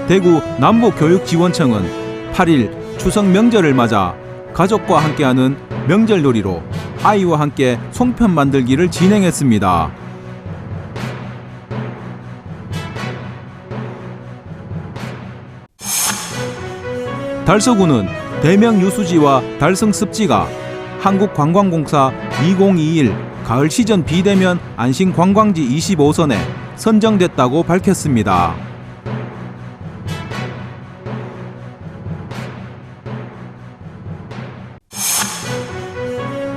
대구 남부교육지원청은 8일 추석 명절을 맞아 가족과 함께하는 명절놀이로 아이와 함께 송편 만들기를 진행했습니다. 달서구는 대명유수지와 달성습지가 한국관광공사 2021 가을 시즌 비대면 안심관광지 25선에 선정됐다고 밝혔습니다.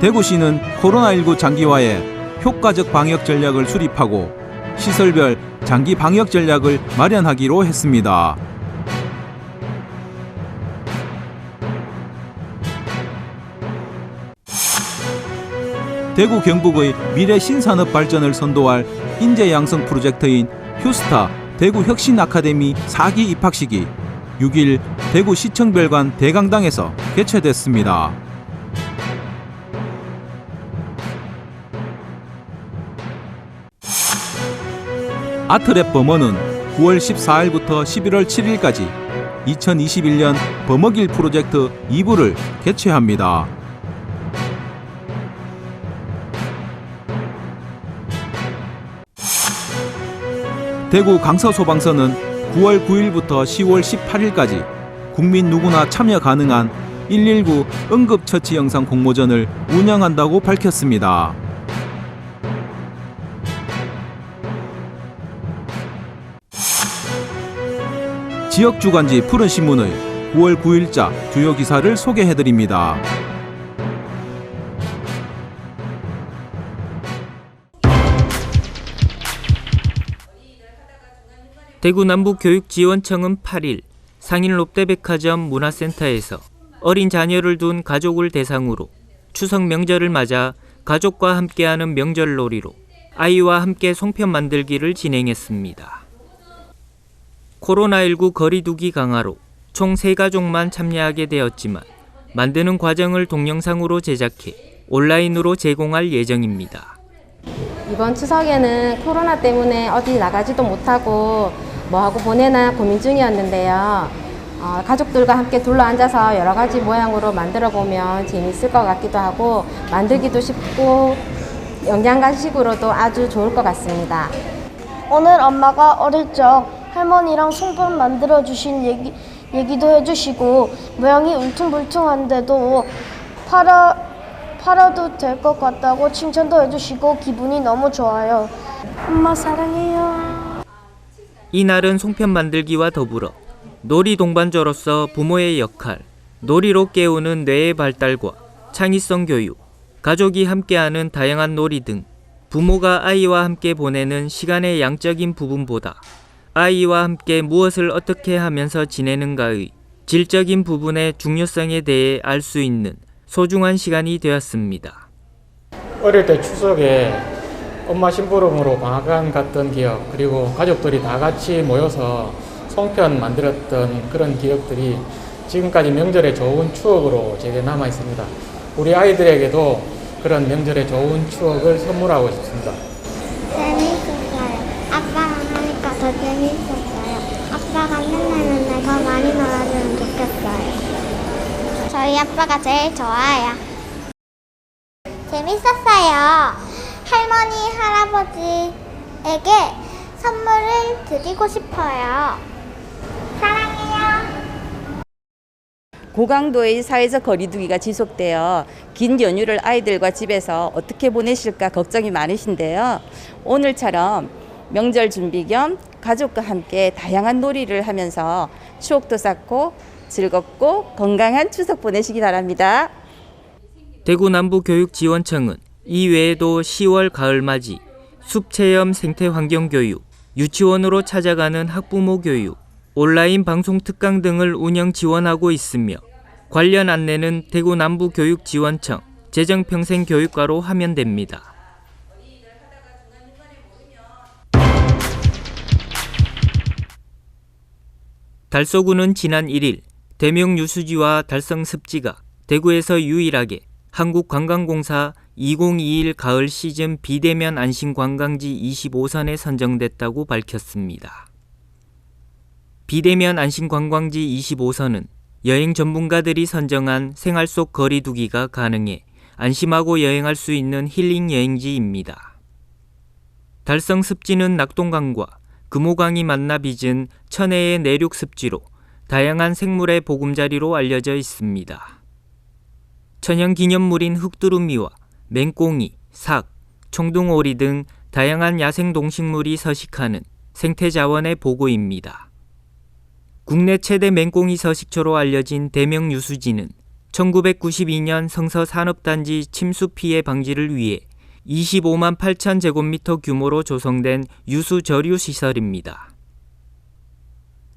대구시는 코로나19 장기화에 효과적 방역 전략을 수립하고 시설별 장기 방역 전략을 마련하기로 했습니다. 대구 경북의 미래 신산업 발전을 선도할 인재 양성 프로젝트인 휴스타 대구 혁신 아카데미 4기 입학식이 6일 대구 시청별관 대강당에서 개최됐습니다. 아트랩 범어는 9월 14일부터 11월 7일까지 2021년 범어길 프로젝트 2부를 개최합니다. 대구 강서소방서는 9월 9일부터 10월 18일까지 국민 누구나 참여 가능한 119 응급처치 영상 공모전을 운영한다고 밝혔습니다. 지역주간지 푸른신문의 9월 9일자 주요 기사를 소개해드립니다. 대구 남부교육지원청은 8일 상인 롯데백화점 문화센터에서 어린 자녀를 둔 가족을 대상으로 추석 명절을 맞아 가족과 함께하는 명절놀이로 아이와 함께 송편 만들기를 진행했습니다. 코로나19 거리두기 강화로 총 3가족만 참여하게 되었지만 만드는 과정을 동영상으로 제작해 온라인으로 제공할 예정입니다. 이번 추석에는 코로나 때문에 어디 나가지도 못하고 뭐하고 보내나 고민 중이었는데요. 가족들과 함께 둘러앉아서 여러 가지 모양으로 만들어 보면 재미있을 것 같기도 하고 만들기도 쉽고 영양간식으로도 아주 좋을 것 같습니다. 오늘 엄마가 어릴 적 할머니랑 송편 만들어 주신 얘기도 해주시고 모양이 울퉁불퉁한데도 팔아도 될 것 같다고 칭찬도 해주시고 기분이 너무 좋아요. 엄마 사랑해요. 이날은 송편 만들기와 더불어 놀이 동반자로서 부모의 역할, 놀이로 깨우는 뇌의 발달과 창의성 교육, 가족이 함께하는 다양한 놀이 등 부모가 아이와 함께 보내는 시간의 양적인 부분보다 아이와 함께 무엇을 어떻게 하면서 지내는가의 질적인 부분의 중요성에 대해 알 수 있는 소중한 시간이 되었습니다. 어릴 때 추석에 엄마 심부름으로 방앗간 갔던 기억, 그리고 가족들이 다 같이 모여서 송편 만들었던 그런 기억들이 지금까지 명절의 좋은 추억으로 제게 남아 있습니다. 우리 아이들에게도 그런 명절의 좋은 추억을 선물하고 싶습니다. 재밌었어요. 아빠랑 하니까 더 재밌었어요. 아빠가 맨날 더 많이 놀아주면 좋겠어요. 저희 아빠가 제일 좋아요. 재밌었어요. 할머니, 할아버지에게 선물을 드리고 싶어요. 사랑해요. 고강도의 사회적 거리두기가 지속되어 긴 연휴를 아이들과 집에서 어떻게 보내실까 걱정이 많으신데요. 오늘처럼 명절 준비 겸 가족과 함께 다양한 놀이를 하면서 추억도 쌓고 즐겁고 건강한 추석 보내시기 바랍니다. 대구 남부교육지원청은 이외에도 10월 가을맞이, 숲체험 생태환경교육, 유치원으로 찾아가는 학부모 교육, 온라인 방송 특강 등을 운영 지원하고 있으며 관련 안내는 대구 남부교육지원청 재정평생교육과로 하면 됩니다. 달서구는 지난 1일 대명 유수지와 달성 습지가 대구에서 유일하게 한국관광공사 2021 가을 시즌 비대면 안심관광지 25선에 선정됐다고 밝혔습니다. 비대면 안심관광지 25선은 여행 전문가들이 선정한 생활 속 거리두기가 가능해 안심하고 여행할 수 있는 힐링 여행지입니다. 달성 습지는 낙동강과 금호강이 만나 빚은 천혜의 내륙 습지로 다양한 생물의 보금자리로 알려져 있습니다. 천연 기념물인 흑두루미와 맹꽁이, 삭, 청둥오리 등 다양한 야생 동식물이 서식하는 생태자원의 보고입니다. 국내 최대 맹꽁이 서식처로 알려진 대명 유수지는 1992년 성서 산업단지 침수 피해 방지를 위해 25만 8천 제곱미터 규모로 조성된 유수 저류 시설입니다.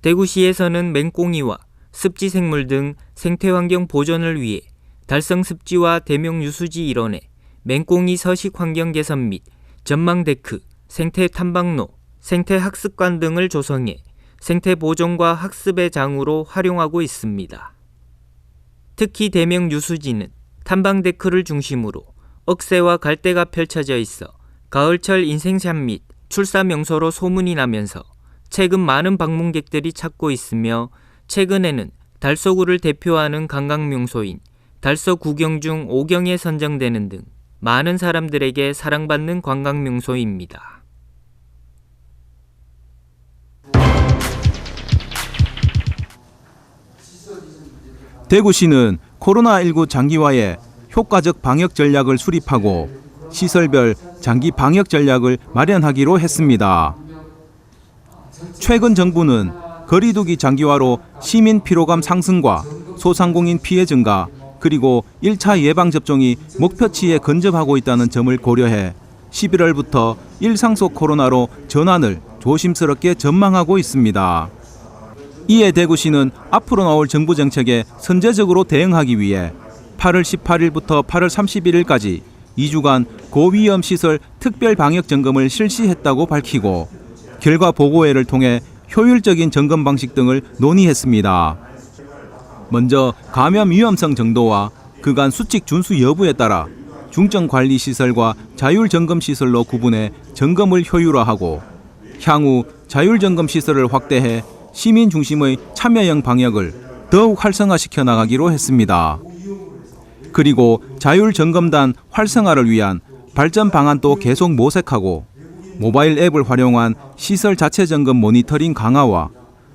대구시에서는 맹꽁이와 습지 생물 등 생태환경 보존을 위해 달성 습지와 대명 유수지 일원에 맹꽁이 서식 환경 개선 및 전망 데크, 생태 탐방로, 생태 학습관 등을 조성해 생태 보존과 학습의 장으로 활용하고 있습니다. 특히 대명 유수지는 탐방 데크를 중심으로 억새와 갈대가 펼쳐져 있어 가을철 인생샷 및 출사 명소로 소문이 나면서 최근 많은 방문객들이 찾고 있으며 최근에는 달서구를 대표하는 관광 명소인 달서 구경 중 5경에 선정되는 등 많은 사람들에게 사랑받는 관광 명소입니다. 대구시는 코로나19 장기화에 효과적 방역 전략을 수립하고 시설별 장기 방역 전략을 마련하기로 했습니다. 최근 정부는 거리두기 장기화로 시민 피로감 상승과 소상공인 피해 증가, 그리고 1차 예방접종이 목표치에 근접하고 있다는 점을 고려해 11월부터 일상 속 코로나로 전환을 조심스럽게 전망하고 있습니다. 이에 대구시는 앞으로 나올 정부 정책에 선제적으로 대응하기 위해 8월 18일부터 8월 31일까지 2주간 고위험 시설 특별 방역 점검을 실시했다고 밝히고 결과 보고회를 통해 효율적인 점검 방식 등을 논의했습니다. 먼저 감염 위험성 정도와 그간 수칙 준수 여부에 따라 중증 관리 시설과 자율 점검 시설로 구분해 점검을 효율화하고 향후 자율 점검 시설을 확대해 시민 중심의 참여형 방역을 더욱 활성화시켜 나가기로 했습니다. 그리고 자율 점검단 활성화를 위한 발전 방안도 계속 모색하고 모바일 앱을 활용한 시설 자체 점검 모니터링 강화와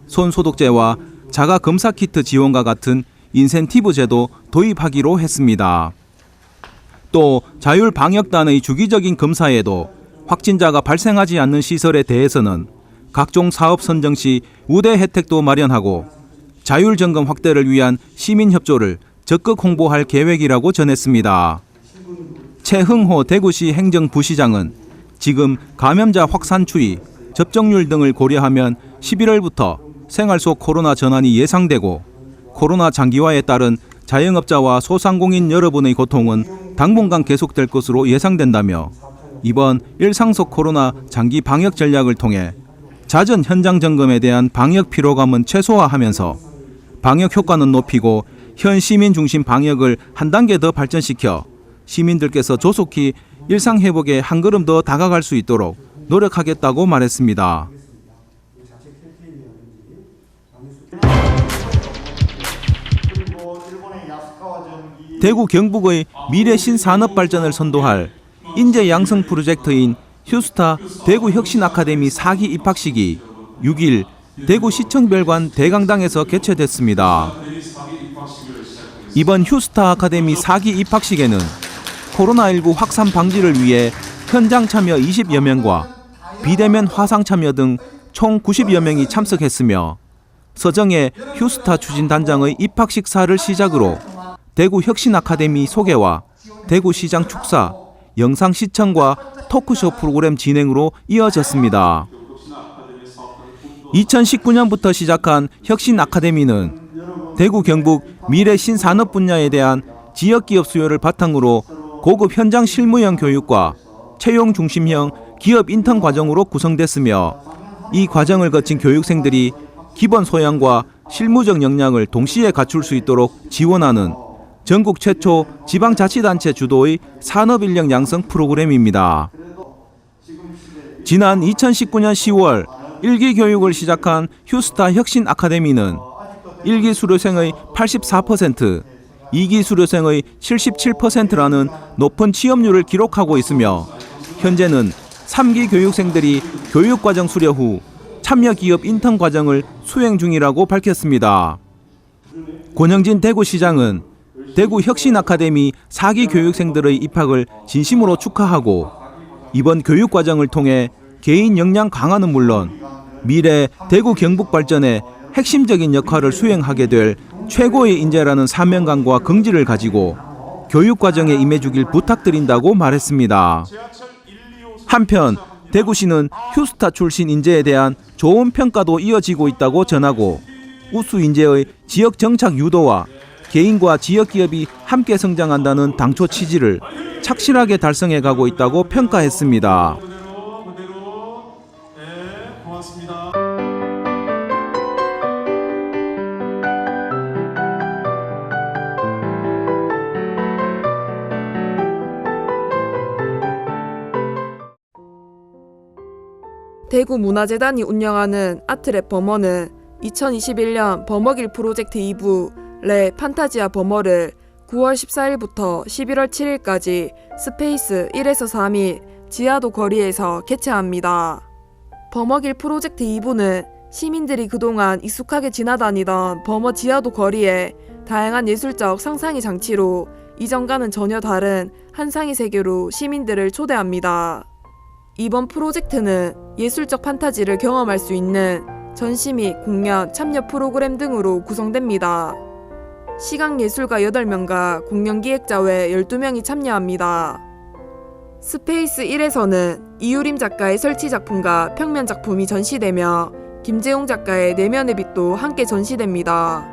손 소독제와 자가 검사 키트 지원과 같은 인센티브 제도 도입하기로 했습니다. 또 자율 방역단의 주기적인 검사에도 확진자가 발생하지 않는 시설에 대해서는 각종 사업 선정 시 우대 혜택도 마련하고 자율 점검 확대를 위한 시민 협조를 적극 홍보할 계획이라고 전했습니다. 최흥호 대구시 행정부시장은 지금 감염자 확산 추이, 접종률 등을 고려하면 11월부터 생활 속 코로나 전환이 예상되고 코로나 장기화에 따른 자영업자와 소상공인 여러분의 고통은 당분간 계속될 것으로 예상된다며 이번 일상 속 코로나 장기 방역 전략을 통해 잦은 현장 점검에 대한 방역 피로감은 최소화하면서 방역 효과는 높이고 현 시민 중심 방역을 한 단계 더 발전시켜 시민들께서 조속히 일상 회복에 한 걸음 더 다가갈 수 있도록 노력하겠다고 말했습니다. 대구 경북의 미래 신산업 발전을 선도할 인재 양성 프로젝트인 휴스타 대구 혁신 아카데미 4기 입학식이 6일 대구시청별관 대강당에서 개최됐습니다. 이번 휴스타 아카데미 4기 입학식에는 코로나19 확산 방지를 위해 현장 참여 20여 명과 비대면 화상 참여 등 총 90여 명이 참석했으며 서정의 휴스타 추진단장의 입학식사를 시작으로 대구 혁신 아카데미 소개와 대구시장 축사, 영상 시청과 토크쇼 프로그램 진행으로 이어졌습니다. 2019년부터 시작한 혁신 아카데미는 대구 경북 미래 신산업 분야에 대한 지역기업 수요를 바탕으로 고급 현장 실무형 교육과 채용 중심형 기업 인턴 과정으로 구성됐으며 이 과정을 거친 교육생들이 기본 소양과 실무적 역량을 동시에 갖출 수 있도록 지원하는 전국 최초 지방자치단체 주도의 산업인력 양성 프로그램입니다. 지난 2019년 10월 1기 교육을 시작한 휴스타 혁신 아카데미는 1기 수료생의 84%, 2기 수료생의 77%라는 높은 취업률을 기록하고 있으며 현재는 3기 교육생들이 교육과정 수료 후 참여기업 인턴 과정을 수행 중이라고 밝혔습니다. 권영진 대구시장은 대구 혁신아카데미 4기 교육생들의 입학을 진심으로 축하하고 이번 교육과정을 통해 개인 역량 강화는 물론 미래 대구 경북 발전에 핵심적인 역할을 수행하게 될 최고의 인재라는 사명감과 긍지를 가지고 교육과정에 임해주길 부탁드린다고 말했습니다. 한편 대구시는 휴스타 출신 인재에 대한 좋은 평가도 이어지고 있다고 전하고 우수 인재의 지역 정착 유도와 개인과 지역 기업이 함께 성장한다는 당초 취지를 착실하게 달성해 가고 있다고 평가했습니다. 대구문화재단이 운영하는 아트랩 버머는 2021년 버머길 프로젝트 2부 레 판타지아 버머를 9월 14일부터 11월 7일까지 스페이스 1에서 3 및 지하도 거리에서 개최합니다. 버머길 프로젝트 2부는 시민들이 그동안 익숙하게 지나다니던 버머 지하도 거리에 다양한 예술적 상상의 장치로 이전과는 전혀 다른 한상의 세계로 시민들을 초대합니다. 이번 프로젝트는 예술적 판타지를 경험할 수 있는 전시 및 공연, 참여 프로그램 등으로 구성됩니다. 시각예술가 8명과 공연기획자 외 12명이 참여합니다. 스페이스 1에서는 이유림 작가의 설치 작품과 평면 작품이 전시되며 김재용 작가의 내면의 빛도 함께 전시됩니다.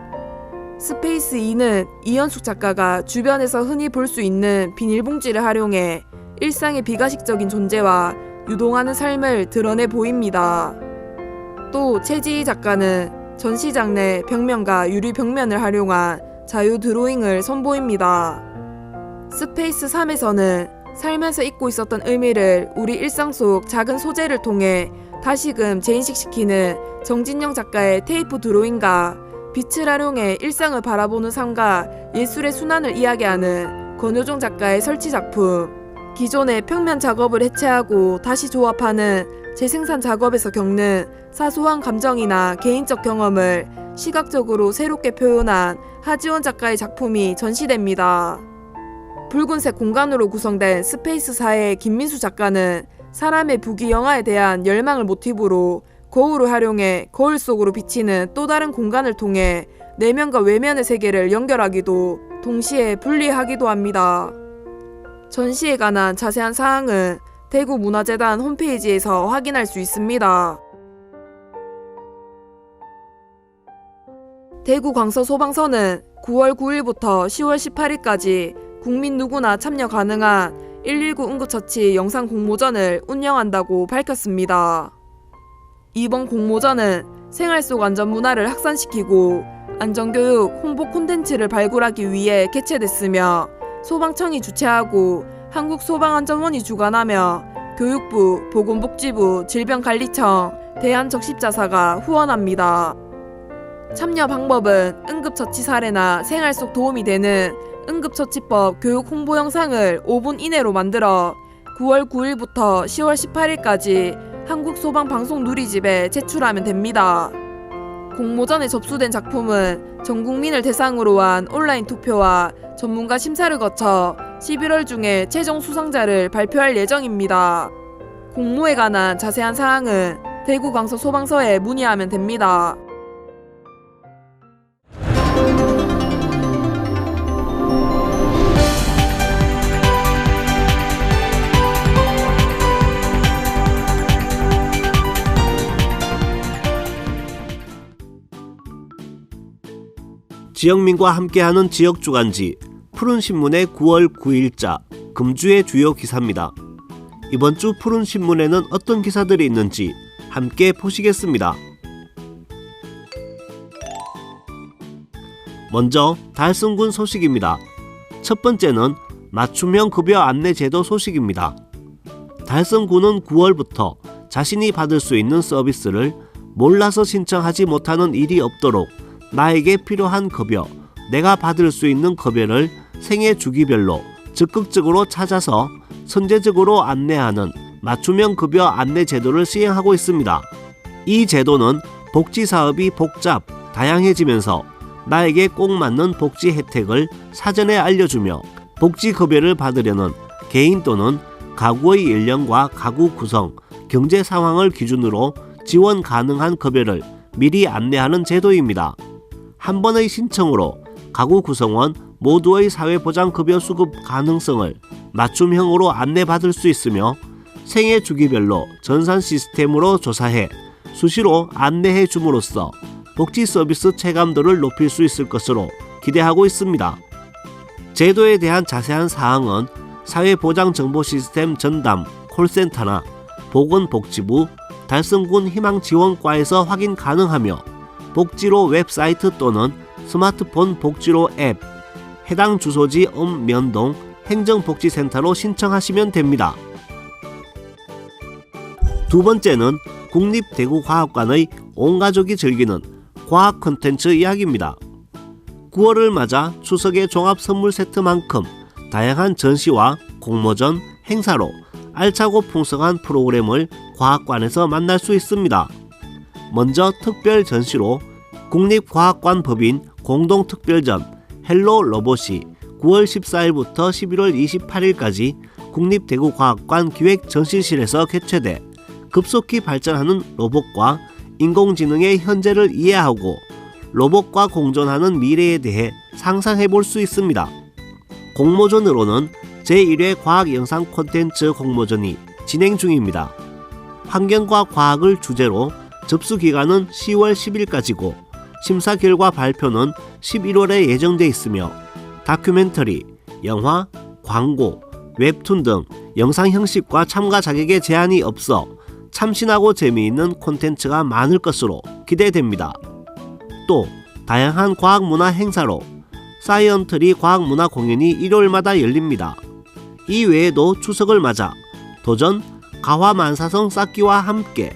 스페이스 2는 이현숙 작가가 주변에서 흔히 볼 수 있는 비닐봉지를 활용해 일상의 비가식적인 존재와 유동하는 삶을 드러내 보입니다. 또 최지희 작가는 전시장 내 벽면과 유리 벽면을 활용한 자유 드로잉을 선보입니다. 스페이스 3에서는 살면서 잊고 있었던 의미를 우리 일상 속 작은 소재를 통해 다시금 재인식시키는 정진영 작가의 테이프 드로잉과 빛을 활용해 일상을 바라보는 삶과 예술의 순환을 이야기하는 권효종 작가의 설치 작품, 기존의 평면 작업을 해체하고 다시 조합하는 재생산 작업에서 겪는 사소한 감정이나 개인적 경험을 시각적으로 새롭게 표현한 하지원 작가의 작품이 전시됩니다. 붉은색 공간으로 구성된 스페이스 4의 김민수 작가는 사람의 부귀 영화에 대한 열망을 모티브로 거울을 활용해 거울 속으로 비치는 또 다른 공간을 통해 내면과 외면의 세계를 연결하기도 동시에 분리하기도 합니다. 전시에 관한 자세한 사항은 대구문화재단 홈페이지에서 확인할 수 있습니다. 대구광서소방서는 9월 9일부터 10월 18일까지 국민 누구나 참여 가능한 119 응급처치 영상 공모전을 운영한다고 밝혔습니다. 이번 공모전은 생활 속 안전문화를 확산시키고 안전교육 홍보 콘텐츠를 발굴하기 위해 개최됐으며 소방청이 주최하고 한국소방안전원이 주관하며 교육부, 보건복지부, 질병관리청, 대한적십자사가 후원합니다. 참여 방법은 응급처치 사례나 생활 속 도움이 되는 응급처치법 교육 홍보 영상을 5분 이내로 만들어 9월 9일부터 10월 18일까지 한국소방방송 누리집에 제출하면 됩니다. 공모전에 접수된 작품은 전 국민을 대상으로 한 온라인 투표와 전문가 심사를 거쳐 11월 중에 최종 수상자를 발표할 예정입니다. 공모에 관한 자세한 사항은 대구광서소방서에 문의하면 됩니다. 지역민과 함께하는 지역주간지 푸른신문의 9월 9일자 금주의 주요 기사입니다. 이번 주 푸른신문에는 어떤 기사들이 있는지 함께 보시겠습니다. 먼저 달성군 소식입니다. 첫 번째는 맞춤형 급여 안내 제도 소식입니다. 달성군은 9월부터 자신이 받을 수 있는 서비스를 몰라서 신청하지 못하는 일이 없도록 나에게 필요한 급여, 내가 받을 수 있는 급여를 생애 주기별로 적극적으로 찾아서 선제적으로 안내하는 맞춤형 급여 안내 제도를 시행하고 있습니다. 이 제도는 복지 사업이 복잡, 다양해지면서 나에게 꼭 맞는 복지 혜택을 사전에 알려주며 복지 급여를 받으려는 개인 또는 가구의 연령과 가구 구성, 경제 상황을 기준으로 지원 가능한 급여를 미리 안내하는 제도입니다. 한 번의 신청으로 가구 구성원 모두의 사회보장급여 수급 가능성을 맞춤형으로 안내받을 수 있으며 생애 주기별로 전산 시스템으로 조사해 수시로 안내해 줌으로써 복지 서비스 체감도를 높일 수 있을 것으로 기대하고 있습니다. 제도에 대한 자세한 사항은 사회보장정보시스템 전담 콜센터나 보건복지부 달성군 희망지원과에서 확인 가능하며 복지로 웹사이트 또는 스마트폰 복지로 앱, 해당 주소지 면동 행정복지센터로 신청하시면 됩니다. 두 번째는 국립대구과학관의 온 가족이 즐기는 과학 콘텐츠 이야기입니다. 9월을 맞아 추석의 종합 선물 세트만큼 다양한 전시와 공모전, 행사로 알차고 풍성한 프로그램을 과학관에서 만날 수 있습니다. 먼저 특별 전시로 국립과학관 법인 공동특별전 헬로 로봇이 9월 14일부터 11월 28일까지 국립대구과학관 기획전시실에서 개최돼 급속히 발전하는 로봇과 인공지능의 현재를 이해하고 로봇과 공존하는 미래에 대해 상상해 볼 수 있습니다. 공모전으로는 제1회 과학 영상 콘텐츠 공모전이 진행 중입니다. 환경과 과학을 주제로 접수 기간은 10월 10일까지고 심사 결과 발표는 11월에 예정돼 있으며 다큐멘터리, 영화, 광고, 웹툰 등 영상 형식과 참가 자격에 제한이 없어 참신하고 재미있는 콘텐츠가 많을 것으로 기대됩니다. 또 다양한 과학문화 행사로 사이언트리 과학문화 공연이 일요일마다 열립니다. 이 외에도 추석을 맞아 도전 가화만사성 쌓기와 함께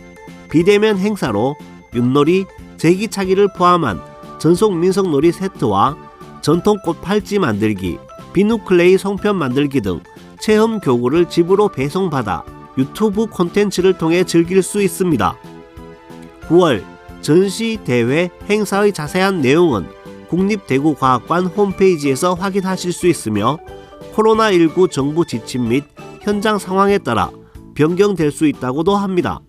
비대면 행사로 윷놀이, 제기차기를 포함한 전속 민속놀이 세트와 전통꽃 팔찌 만들기, 비누클레이 송편 만들기 등 체험 교구를 집으로 배송받아 유튜브 콘텐츠를 통해 즐길 수 있습니다. 9월 전시, 대회, 행사의 자세한 내용은 국립대구과학관 홈페이지에서 확인하실 수 있으며 코로나19 정부 지침 및 현장 상황에 따라 변경될 수 있다고도 합니다.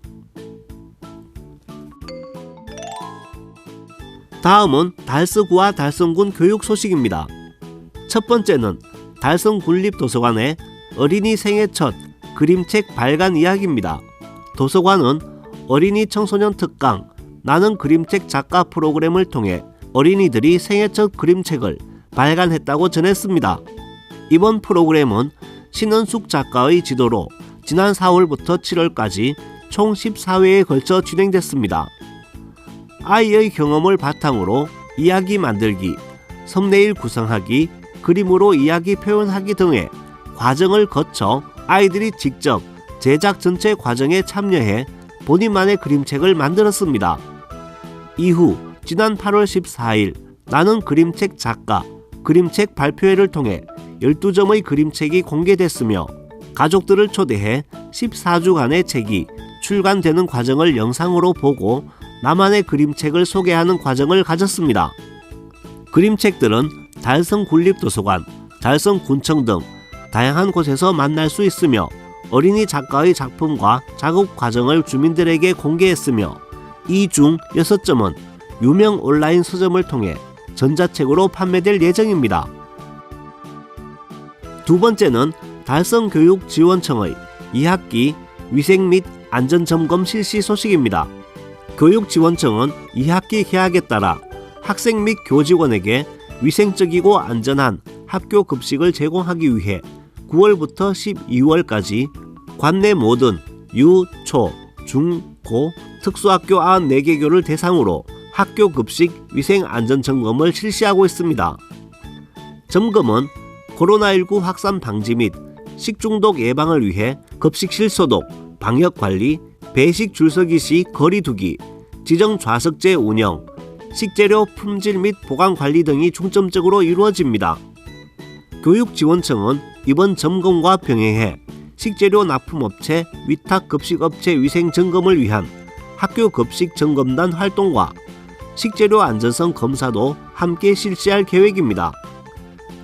다음은 달서구와 달성군 교육 소식입니다. 첫 번째는 달성군립도서관의 어린이 생애 첫 그림책 발간 이야기입니다. 도서관은 어린이 청소년 특강 나는 그림책 작가 프로그램을 통해 어린이들이 생애 첫 그림책을 발간했다고 전했습니다. 이번 프로그램은 신은숙 작가의 지도로 지난 4월부터 7월까지 총 14회에 걸쳐 진행됐습니다. 아이의 경험을 바탕으로 이야기 만들기, 썸네일 구성하기, 그림으로 이야기 표현하기 등의 과정을 거쳐 아이들이 직접 제작 전체 과정에 참여해 본인만의 그림책을 만들었습니다. 이후 지난 8월 14일 나는 그림책 작가 그림책 발표회를 통해 12점의 그림책이 공개됐으며 가족들을 초대해 14주간의 책이 출간되는 과정을 영상으로 보고 나만의 그림책을 소개하는 과정을 가졌습니다. 그림책들은 달성군립도서관, 달성군청 등 다양한 곳에서 만날 수 있으며 어린이 작가의 작품과 작업 과정을 주민들에게 공개했으며 이 중 6점은 유명 온라인 서점을 통해 전자책으로 판매될 예정입니다. 두 번째는 달성교육지원청의 2학기 위생 및 안전점검 실시 소식입니다. 교육지원청은 2학기 개학에 따라 학생 및 교직원에게 위생적이고 안전한 학교 급식을 제공하기 위해 9월부터 12월까지 관내 모든 유, 초, 중, 고 특수학교 94개교를 대상으로 학교 급식 위생 안전 점검을 실시하고 있습니다. 점검은 코로나19 확산 방지 및 식중독 예방을 위해 급식실 소독, 방역 관리, 배식 줄서기 시 거리 두기, 지정 좌석제 운영, 식재료 품질 및 보관 관리 등이 중점적으로 이루어집니다. 교육지원청은 이번 점검과 병행해 식재료 납품업체, 위탁급식업체 위생 점검을 위한 학교 급식 점검단 활동과 식재료 안전성 검사도 함께 실시할 계획입니다.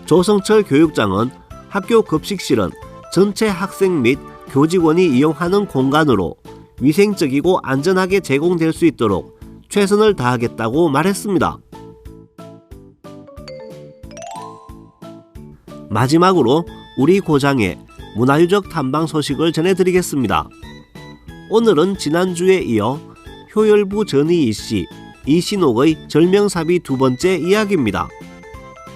조성철 교육장은 학교 급식실은 전체 학생 및 교직원이 이용하는 공간으로 위생적이고 안전하게 제공될 수 있도록 최선을 다하겠다고 말했습니다. 마지막으로 우리 고장의 문화유적 탐방 소식을 전해드리겠습니다. 오늘은 지난주에 이어 효열부 전희희 씨, 이신옥의 절명사비 두 번째 이야기입니다.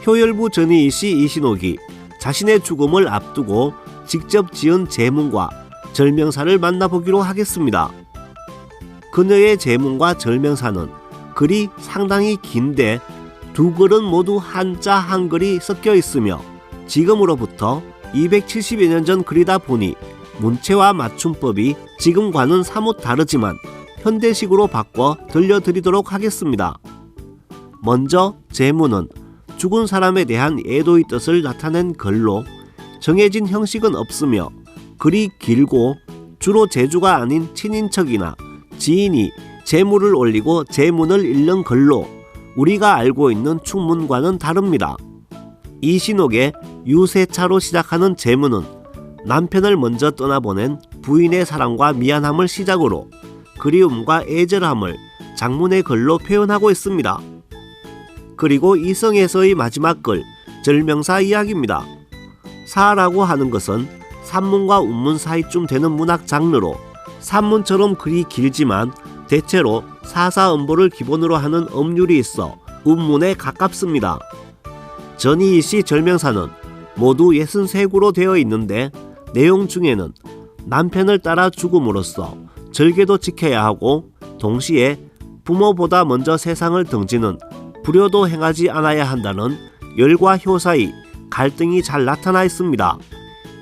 효열부 전희희 씨 이신옥이 자신의 죽음을 앞두고 직접 지은 제문과 절명사를 만나보기로 하겠습니다. 그녀의 제문과 절명사는 글이 상당히 긴데 두 글은 모두 한자 한글이 섞여 있으며 지금으로부터 270여 년 전 글이다 보니 문체와 맞춤법이 지금과는 사뭇 다르지만 현대식으로 바꿔 들려드리도록 하겠습니다. 먼저 제문은 죽은 사람에 대한 애도의 뜻을 나타낸 글로 정해진 형식은 없으며 글이 길고 주로 제주가 아닌 친인척이나 지인이 제물을 올리고 제문을 읽는 글로 우리가 알고 있는 충문과는 다릅니다. 이신옥의 유세차로 시작하는 제문은 남편을 먼저 떠나보낸 부인의 사랑과 미안함을 시작으로 그리움과 애절함을 장문의 글로 표현하고 있습니다. 그리고 이성에서의 마지막 글, 절명사 이야기입니다. 사라고 하는 것은 산문과 운문 사이쯤 되는 문학 장르로 산문처럼 글이 길지만 대체로 사사음보를 기본으로 하는 음률이 있어 운문에 가깝습니다. 전희희 씨 절명사는 모두 63구로 되어 있는데 내용 중에는 남편을 따라 죽음으로써 절개도 지켜야 하고 동시에 부모보다 먼저 세상을 등지는 불효도 행하지 않아야 한다는 열과 효사의 갈등이 잘 나타나 있습니다.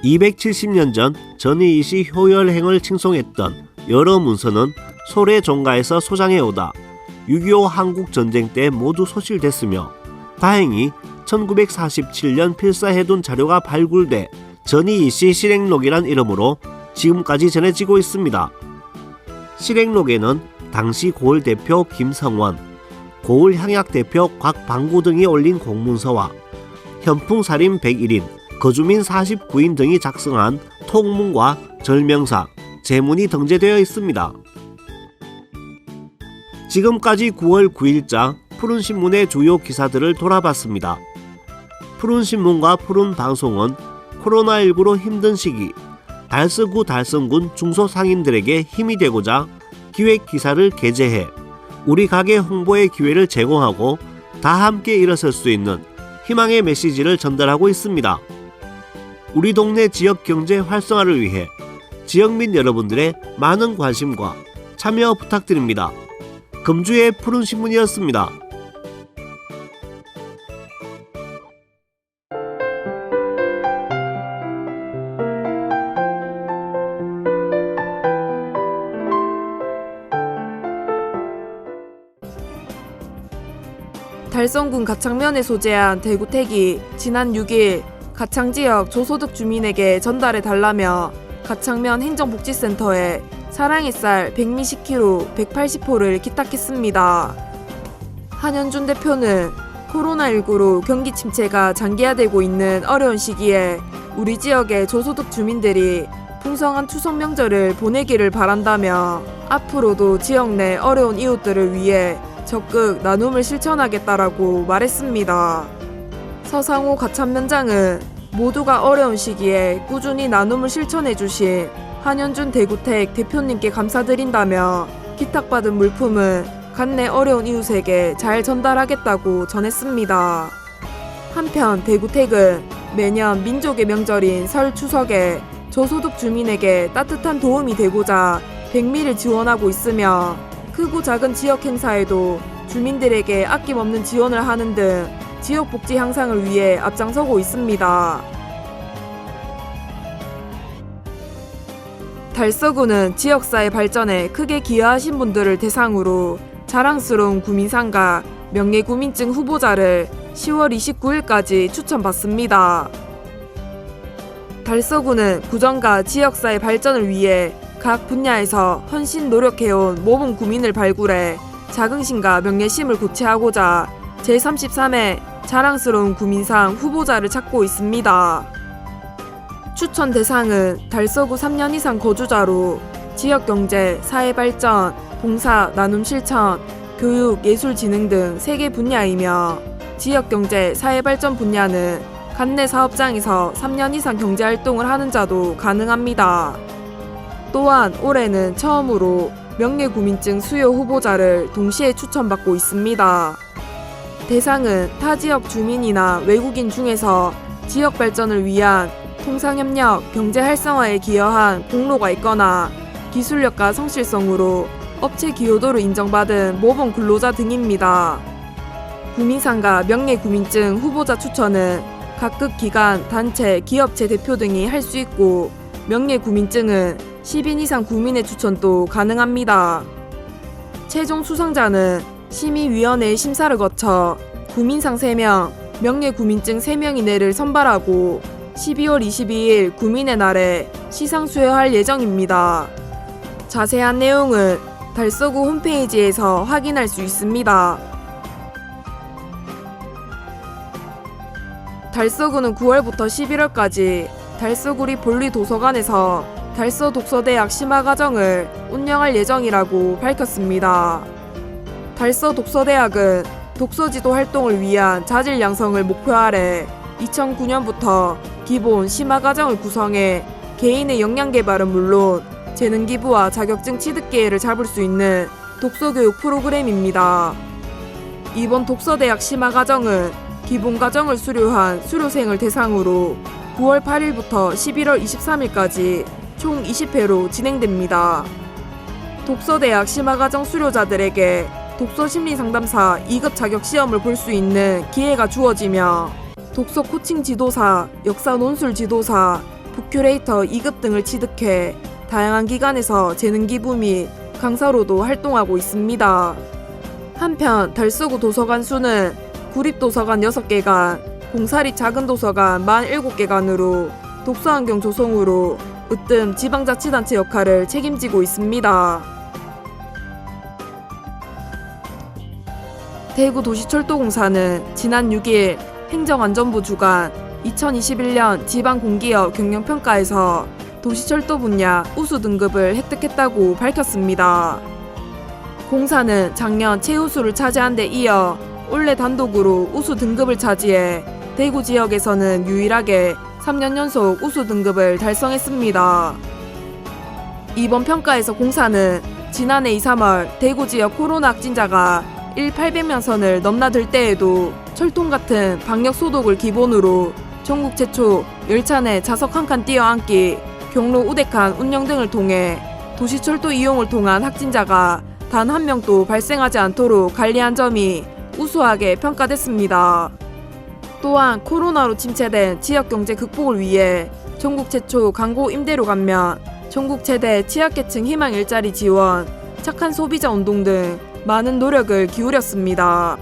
270년 전 전희희 씨 효열행을 칭송했던 여러 문서는 소래 종가에서 소장해오다 6.25 한국전쟁 때 모두 소실됐으며 다행히 1947년 필사해둔 자료가 발굴돼 전희희 씨 실행록이란 이름으로 지금까지 전해지고 있습니다. 실행록에는 당시 고을 대표 김성원, 고을 향약 대표 곽방구 등이 올린 공문서와 현풍살인 101인, 거주민 49인 등이 작성한 통문과 절명사, 제문이 등재되어 있습니다. 지금까지 9월 9일자 푸른신문의 주요 기사들을 돌아봤습니다. 푸른신문과 푸른방송은 코로나19로 힘든 시기 달서구 달성군 중소상인들에게 힘이 되고자 기획기사를 게재해 우리 가게 홍보의 기회를 제공하고 다 함께 일어설 수 있는 희망의 메시지를 전달하고 있습니다. 우리 동네 지역 경제 활성화를 위해 지역민 여러분들의 많은 관심과 참여 부탁드립니다. 금주의 푸른신문이었습니다. 달성군 가창면에 소재한 대구택이 지난 6일 가창지역 저소득 주민에게 전달해달라며 가창면 행정복지센터에 사랑의 쌀 110kg 180호를 기탁했습니다. 한현준 대표는 코로나19로 경기 침체가 장기화되고 있는 어려운 시기에 우리 지역의 저소득 주민들이 풍성한 추석 명절을 보내기를 바란다며 앞으로도 지역 내 어려운 이웃들을 위해 적극 나눔을 실천하겠다라고 말했습니다. 서상호 가창면장은 모두가 어려운 시기에 꾸준히 나눔을 실천해주신 한현준 대구택 대표님께 감사드린다며 기탁받은 물품은 간내 어려운 이웃에게 잘 전달하겠다고 전했습니다. 한편 대구택은 매년 민족의 명절인 설 추석에 저소득 주민에게 따뜻한 도움이 되고자 백미를 지원하고 있으며 크고 작은 지역 행사에도 주민들에게 아낌없는 지원을 하는 등 지역 복지 향상을 위해 앞장서고 있습니다. 달서구는 지역사회 발전에 크게 기여하신 분들을 대상으로 자랑스러운 구민상과 명예구민증 후보자를 10월 29일까지 추천받습니다. 달서구는 구정과 지역사회 발전을 위해 각 분야에서 헌신 노력해온 모범 구민을 발굴해 자긍심과 명예심을 고취하고자 제33회 자랑스러운 구민상 후보자를 찾고 있습니다. 추천 대상은 달서구 3년 이상 거주자로 지역경제, 사회발전, 봉사, 나눔 실천, 교육, 예술진흥 등 3개 분야이며 지역경제, 사회발전 분야는 관내 사업장에서 3년 이상 경제활동을 하는 자도 가능합니다. 또한 올해는 처음으로 명예구민증 수요 후보자를 동시에 추천받고 있습니다. 대상은 타 지역 주민이나 외국인 중에서 지역 발전을 위한 통상협력, 경제 활성화에 기여한 공로가 있거나 기술력과 성실성으로 업체 기여도를 인정받은 모범 근로자 등입니다. 구민상과 명예구민증 후보자 추천은 각급 기관, 단체, 기업체 대표 등이 할 수 있고 명예구민증은 10인 이상 구민의 추천도 가능합니다. 최종 수상자는 심의위원회의 심사를 거쳐 구민상 3명, 명예구민증 3명 이내를 선발하고 12월 22일 구민의 날에 시상 수여할 예정입니다. 자세한 내용은 달서구 홈페이지에서 확인할 수 있습니다. 달서구는 9월부터 11월까지 달서구리 본리도서관에서 달서독서대학 심화과정을 운영할 예정이라고 밝혔습니다. 달서독서대학은 독서지도 활동을 위한 자질 양성을 목표 아래 2009년부터 기본 심화과정을 구성해 개인의 역량 개발은 물론 재능 기부와 자격증 취득 기회를 잡을 수 있는 독서교육 프로그램입니다. 이번 독서대학 심화과정은 기본과정을 수료한 수료생을 대상으로 9월 8일부터 11월 23일까지 총 20회로 진행됩니다. 독서대학 심화과정 수료자들에게 독서심리상담사 2급 자격 시험을 볼 수 있는 기회가 주어지며 독서 코칭 지도사, 역사 논술 지도사, 북큐레이터 2급 등을 취득해 다양한 기관에서 재능 기부 및 강사로도 활동하고 있습니다. 한편 달서구 도서관 수는 구립도서관 6개관, 공사립 작은 도서관 47개관으로 독서환경 조성으로 으뜸 지방자치단체 역할을 책임지고 있습니다. 대구도시철도공사는 지난 6일 행정안전부 주관 2021년 지방공기업 경영평가에서 도시철도 분야 우수 등급을 획득했다고 밝혔습니다. 공사는 작년 최우수를 차지한 데 이어 올해 단독으로 우수 등급을 차지해 대구 지역에서는 유일하게 3년 연속 우수 등급을 달성했습니다. 이번 평가에서 공사는 지난해 2, 3월 대구 지역 코로나 확진자가 1,800명 선을 넘나들 때에도 철통 같은 방역 소독을 기본으로 전국 최초 열차 내 좌석 한 칸 띄어앉기, 경로 우대칸 운영 등을 통해 도시철도 이용을 통한 확진자가 단 한 명도 발생하지 않도록 관리한 점이 우수하게 평가됐습니다. 또한 코로나로 침체된 지역경제 극복을 위해 전국 최초 광고 임대료 감면, 전국 최대 취약계층 희망 일자리 지원, 착한 소비자 운동 등 많은 노력을 기울였습니다.